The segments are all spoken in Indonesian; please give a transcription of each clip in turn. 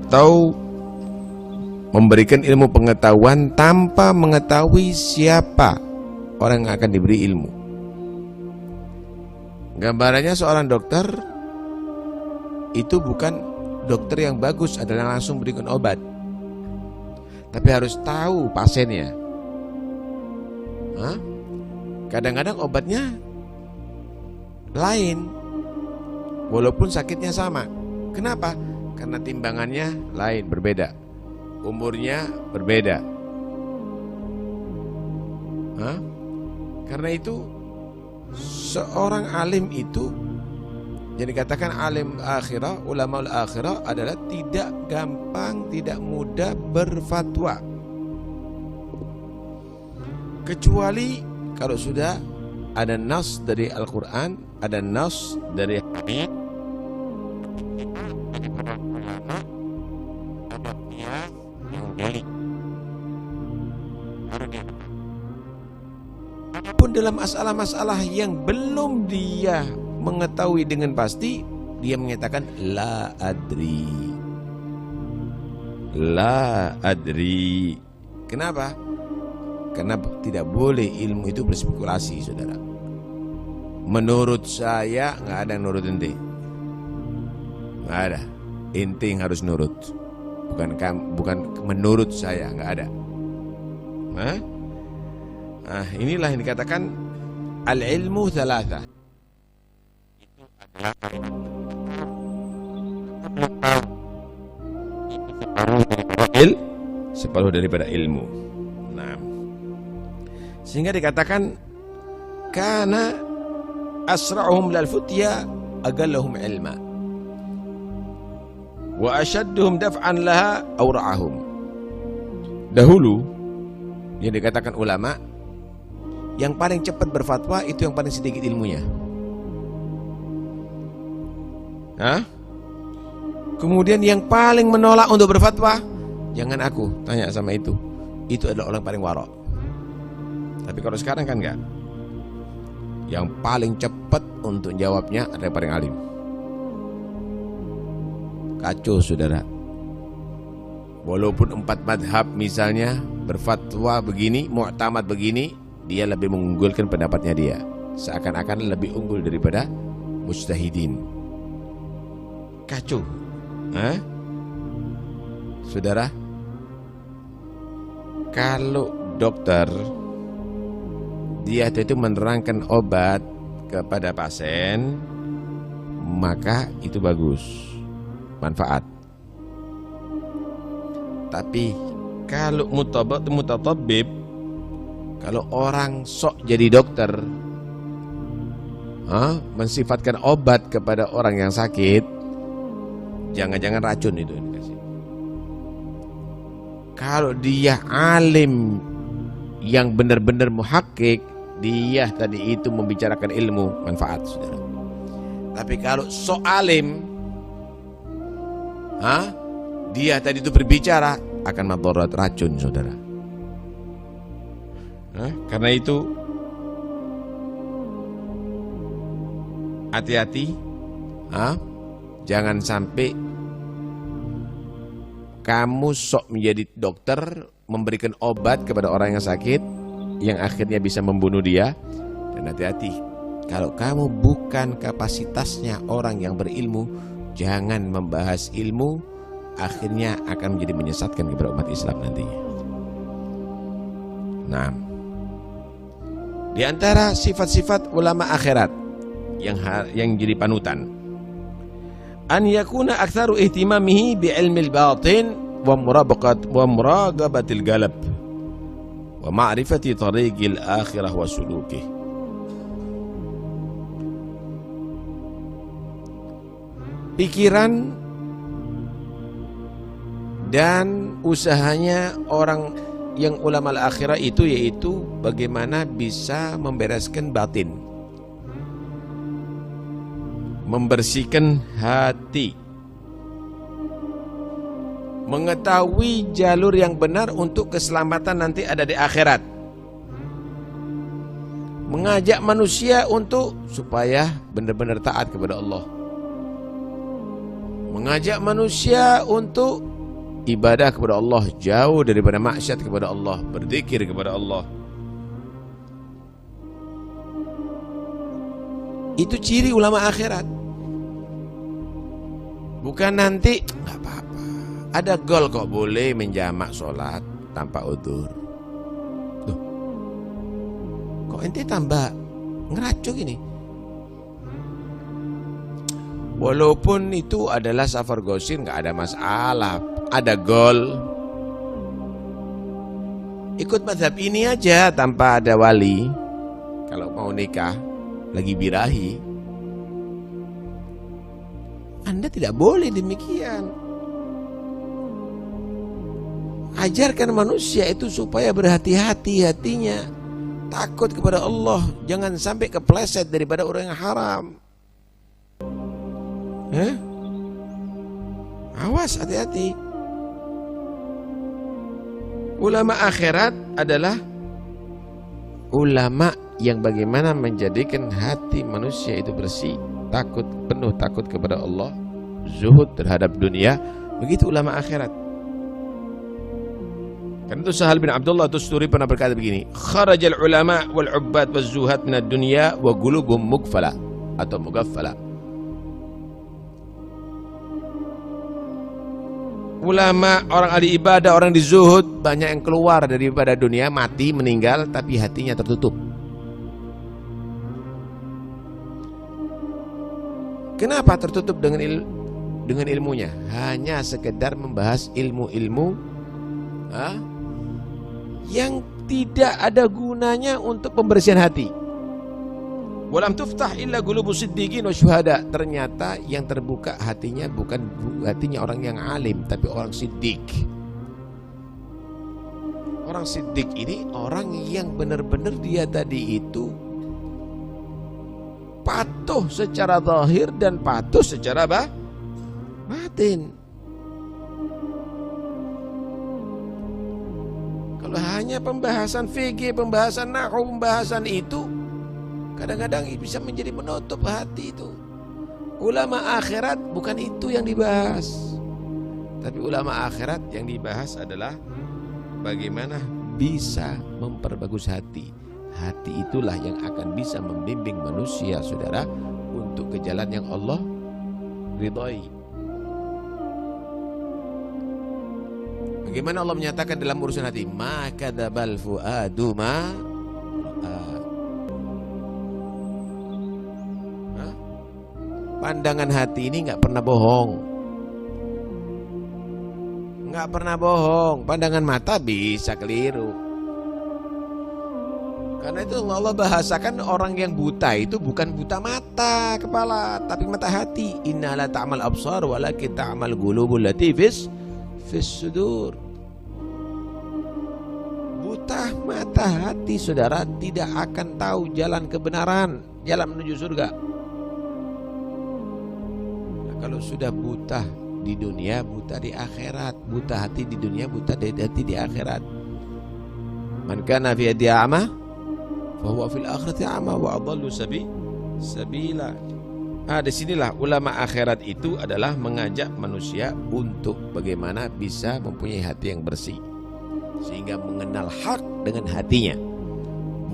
atau memberikan ilmu pengetahuan tanpa mengetahui siapa orang yang akan diberi ilmu. Gambarannya seorang dokter itu bukan dokter yang bagus adalah langsung berikan obat, tapi harus tahu pasiennya. Kadang-kadang obatnya lain walaupun sakitnya sama. Kenapa? Karena timbangannya lain, berbeda, umurnya berbeda. Karena itu seorang alim itu, yang dikatakan alim akhirah, ulama akhirah adalah tidak gampang, tidak mudah berfatwa, kecuali kalau sudah ada nas dari Al-Quran, ada nas dari hadits, ada qiyas yang jeli. Adapun dalam masalah-masalah yang belum dia mengetahui dengan pasti, dia menyatakan la adri. La adri. Kenapa? Karena tidak boleh ilmu itu berspekulasi, saudara. Menurut saya, nggak ada yang nurut ente. Nggak ada. Ente yang harus nurut. Bukan menurut saya, nggak ada. Inilah yang dikatakan al-ilmu thalatha. Itu adalah separuh daripada ilmu. Nah, sehingga dikatakan kana asra'uhum lal futya agallahum ilma wa ashadduhum daf'an laha awra'ahum. Dahulu yang dikatakan ulama, yang paling cepat berfatwa itu yang paling sedikit ilmunya. Kemudian yang paling menolak untuk berfatwa, jangan aku tanya sama itu adalah orang paling warok. Tapi kalau sekarang kan enggak. Yang paling cepat untuk jawabnya adalah yang paling alim. Kacau, saudara. Walaupun 4 madhab misalnya berfatwa begini, mu'tamad begini, dia lebih mengunggulkan pendapatnya dia, seakan-akan lebih unggul daripada mujtahidin. Kacau. Saudara, kalau dokter dia itu menerangkan obat kepada pasien, maka itu bagus, manfaat. Tapi kalau mutatabbib, kalau orang sok jadi dokter, mensifatkan obat kepada orang yang sakit, jangan-jangan racun itu dikasih. Kalau dia alim yang benar-benar muhakkik, dia tadi itu membicarakan ilmu, manfaat, saudara. Tapi kalau sok alim, dia tadi itu berbicara akan madarat, racun, saudara. Karena itu hati-hati, jangan sampai kamu sok menjadi dokter, memberikan obat kepada orang yang sakit yang akhirnya bisa membunuh dia. Dan hati-hati, kalau kamu bukan kapasitasnya orang yang berilmu, jangan membahas ilmu, akhirnya akan menjadi menyesatkan kepada umat Islam nantinya. Nah, di antara sifat-sifat ulama akhirat yang jadi panutan, an yakuna aktsaru ihtimamihi bi ilmil batin wa muraqabatil galab wa ma'rifati tariqil akhirah wa suluki. Pikiran dan usahanya orang yang ulama al-akhirah itu yaitu bagaimana bisa membereskan batin, membersihkan hati, mengetahui jalur yang benar untuk keselamatan nanti ada di akhirat, mengajak manusia untuk supaya benar-benar taat kepada Allah, mengajak manusia untuk ibadah kepada Allah, jauh daripada maksiat kepada Allah, berzikir kepada Allah. Itu ciri ulama akhirat. Bukan nanti nggak apa-apa, ada gol kok boleh menjamak sholat tanpa udzur. Loh, kok ente tambah ngeracu gini? Walaupun itu adalah safar gosir, nggak ada masalah, ada gol. Ikut mazhab ini aja tanpa ada wali. Kalau mau nikah lagi birahi, Anda tidak boleh demikian. Ajarkan manusia itu supaya berhati-hati hatinya, takut kepada Allah, jangan sampai kepleset daripada orang yang haram. Awas, hati-hati. Ulama akhirat adalah ulama yang bagaimana menjadikan hati manusia itu bersih, takut, penuh takut kepada Allah, zuhud terhadap dunia. Begitu ulama akhirat. Karena itu Sahal bin Abdullah Tusturi pernah berkata begini, kharajal ulama wal ubbad wal zuhad minad dunya wa qulubuhum mughfala atau mughaffala. Ulama, orang ahli ibadah, orang di zuhud, banyak yang keluar daripada dunia, mati, meninggal, tapi hatinya tertutup. Kenapa tertutup dengan ilmunya? Hanya sekedar membahas ilmu-ilmu yang tidak ada gunanya untuk pembersihan hati. Walam tuftah illa qulubus siddiqin wa syuhada. Ternyata yang terbuka hatinya bukan hatinya orang yang alim, tapi orang siddiq. Orang siddiq ini orang yang benar-benar dia tadi itu patuh secara zahir dan patuh secara batin. Kalau hanya pembahasan fikih, pembahasan nahwu, pembahasan itu kadang-kadang bisa menjadi menutup hati itu. Ulama akhirat bukan itu yang dibahas. Tapi ulama akhirat yang dibahas adalah bagaimana bisa memperbagus hati. Hati itulah yang akan bisa membimbing manusia, saudara, untuk ke jalan yang Allah ridhai. Bagaimana Allah menyatakan dalam urusan hati, ma kadzabal fuadu ma pandangan hati ini nggak pernah bohong, nggak pernah bohong. Pandangan mata bisa keliru. Karena itu Allah bahasakan orang yang buta itu bukan buta mata kepala, tapi mata hati. Inna la ta'mal absar walakin ta'mal qulubul lati fis sudur. Buta mata hati, saudara, tidak akan tahu jalan kebenaran, jalan menuju surga. Kalau sudah buta di dunia, buta di akhirat. Buta hati di dunia, buta hati di akhirat. Man kana fi yadi a'ma fa huwa fil akhirati a'ma wa adallu sabila. Disinilah ulama akhirat itu adalah mengajak manusia untuk bagaimana bisa mempunyai hati yang bersih, sehingga mengenal hak dengan hatinya,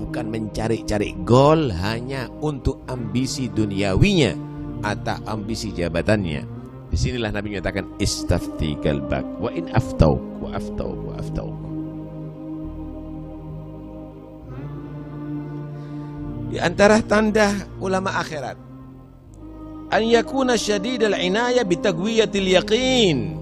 bukan mencari-cari gol hanya untuk ambisi duniawinya atau ambisi jabatannya. Disinilah Nabi menyatakan istafti qalbak wa in aftauk wa aftauk wa aftauk. Di antara tanda ulama akhirat an yakuna syadidal inayah bitaqwiyatil yaqin.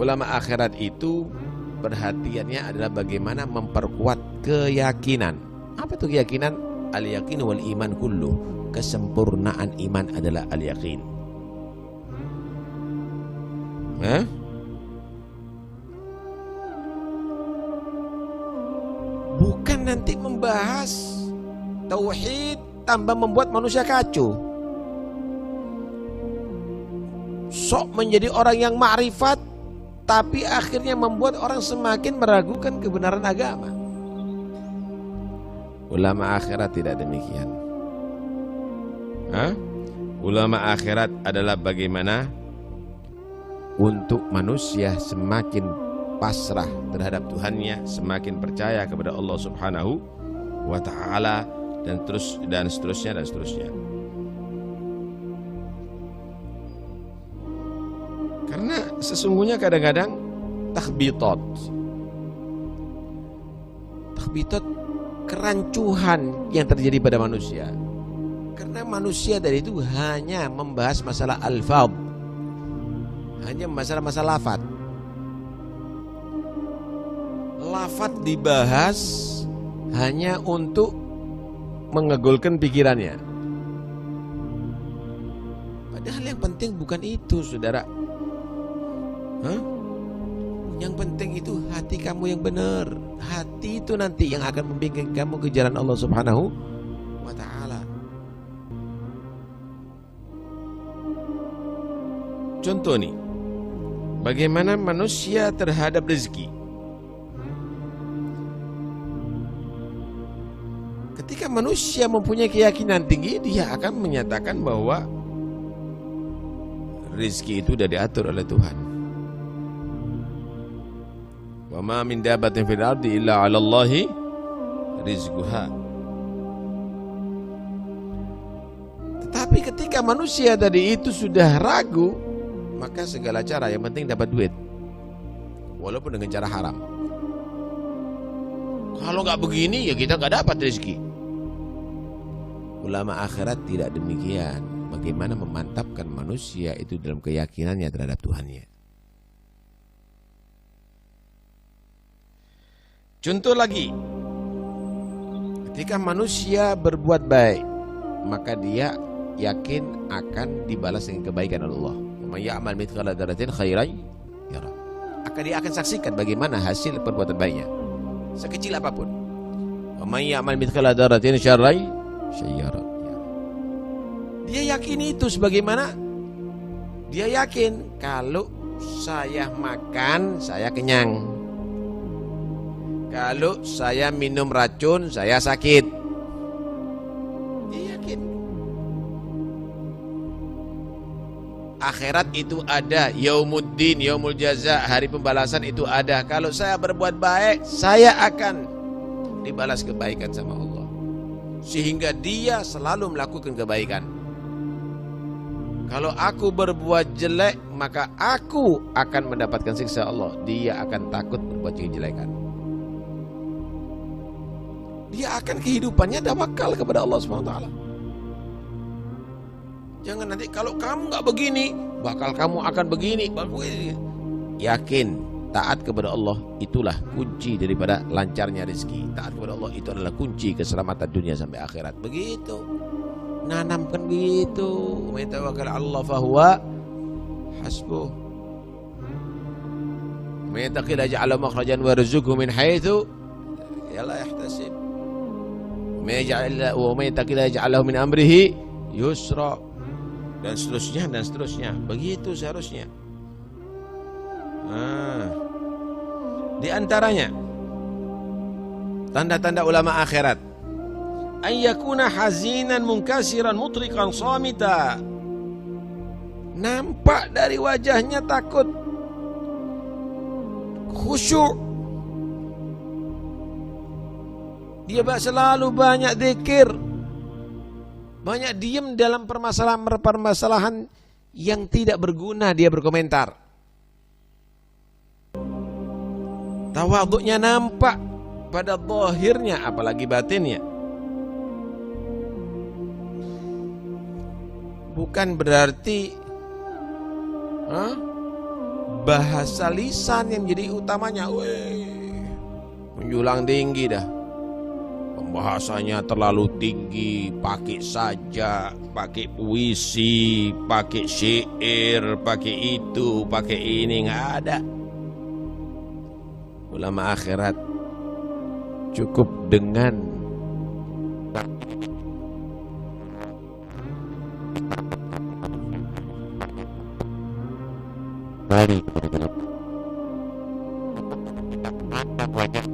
Ulama akhirat itu perhatiannya adalah bagaimana memperkuat keyakinan. Apa itu keyakinan? Al yaqin wal iman kullu. Kesempurnaan iman adalah al-yaqin. Bukan nanti membahas tauhid tambah membuat manusia kacau. Sok menjadi orang yang ma'rifat, tapi akhirnya membuat orang semakin meragukan kebenaran agama. Ulama akhirat tidak demikian. Ulama akhirat adalah bagaimana untuk manusia semakin pasrah terhadap Tuhannya, semakin percaya kepada Allah Subhanahu wa Ta'ala, dan seterusnya. Karena sesungguhnya kadang-kadang takhbitot, kerancuhan yang terjadi pada manusia. Karena manusia dari itu hanya membahas masalah alfaz, hanya masalah lafaz. Lafaz dibahas hanya untuk mengegulkan pikirannya. Padahal yang penting bukan itu, saudara. Yang penting itu hati kamu yang benar. Hati itu nanti yang akan membimbing kamu ke jalan Allah Subhanahu wa Ta'ala. Contoh nih, bagaimana manusia terhadap rezeki. Ketika manusia mempunyai keyakinan tinggi, dia akan menyatakan bahwa rezeki itu sudah diatur oleh Tuhan. Wa ma min dabbatin fil ardi illa 'ala Allahi rizquha. Tetapi ketika manusia tadi itu sudah ragu, maka segala cara yang penting dapat duit, walaupun dengan cara haram. Kalau nggak begini ya kita nggak dapat rezeki. Ulama akhirat tidak demikian. Bagaimana memantapkan manusia itu dalam keyakinannya terhadap Tuhannya. Contoh lagi, ketika manusia berbuat baik, maka dia yakin akan dibalas dengan kebaikan Allah. Man ya'mal mithqala dzarratin khairan yara. Dia akan saksikan bagaimana hasil perbuatan baiknya, sekecil apapun. Wa man ya'mal mithqala dzarratin syarran yara. Dia yakin itu, sebagaimana dia yakin kalau saya makan saya kenyang. Kalau saya minum racun, saya sakit. Dia yakin. Akhirat itu ada, yaumuddin, yaumul jaza, hari pembalasan itu ada. Kalau saya berbuat baik, saya akan dibalas kebaikan sama Allah. Sehingga dia selalu melakukan kebaikan. Kalau aku berbuat jelek, maka aku akan mendapatkan siksa Allah. Dia akan takut berbuat kejelekan. Dia akan kehidupannya tawakal kepada Allah SWT. Jangan nanti kalau kamu nggak begini, bakal kamu akan begini. Yakin taat kepada Allah itulah kunci daripada lancarnya rezeki. Taat kepada Allah itu adalah kunci keselamatan dunia sampai akhirat. Begitu. Nanamkan begitu. May tawakkal 'ala Allah fahuwa hasbuh. May yattaqillah ja'ala makhrajan wa yarzuqhu min haitsu la yahtasib. May yattaqillah ja'alahu min amrihi yusra. Dan seterusnya. Begitu seharusnya. Di antaranya tanda-tanda ulama akhirat, ayyakuna hazinan munkasiran mutriqan samita. Nampak dari wajahnya takut, khusyuk. Dia selalu banyak zikir, banyak diam dalam permasalahan yang tidak berguna. Dia berkomentar. Tawaduknya nampak pada zahirnya, apalagi batinnya. Bukan berarti bahasa lisan yang jadi utamanya. Menjulang tinggi dah. Pembahasannya terlalu tinggi, pakai sajak, pakai puisi, pakai syair, pakai itu, pakai ini, nggak ada. Ulama akhirat cukup dengan lari kepada dalam banyak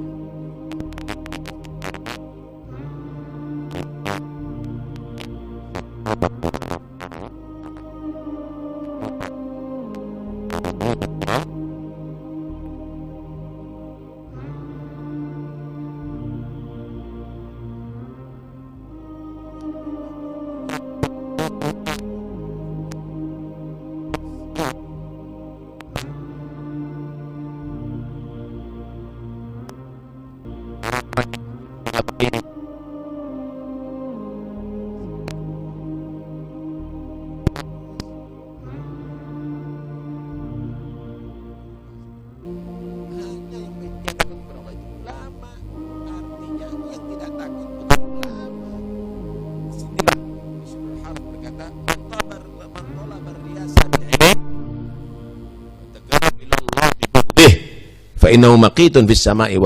innahu maqitun fis sama'i